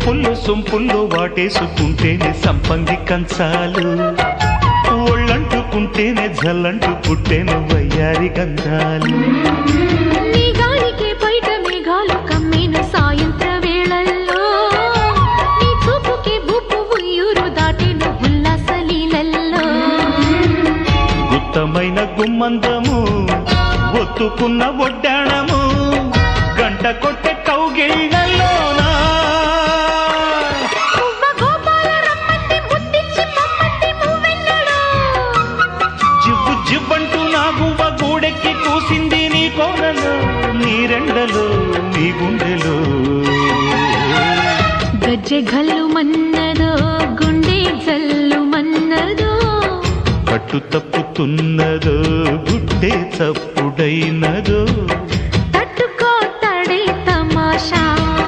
వంపుల్లో సొంపుల్లో వాటేసుకుంటేనే సంపంగి కంచాలు, ఒళ్ళంటుకుంటేనే జల్లంటు పుట్టేను వయ్యారి గంధాలు. నీ గాలికే బయట మేఘాలు కమ్మేను సాయంత్ర వేళల్లో, నీ చూపుకే బుప్పు ఉయ్యూరు దాటేను ఉల్లాస లీలల్లో. గుత్తమైన గుమ్మందము ఒత్తుకున్న ఒడ్డాణము గంట కొట్టే కౌగిళ్ళలోనా జివ్వు జివ్వంటూ నా గువ్వ గూడెక్కి కూసింది నీ కోనలో, నీ రెండలో నీ గుండెలో. గజ్జె గల్లు మన్నదో గుండె జల్లు మన్నదో, పట్టు తప్పుతున్నదో గుడ్డే చప్పుడైనదో.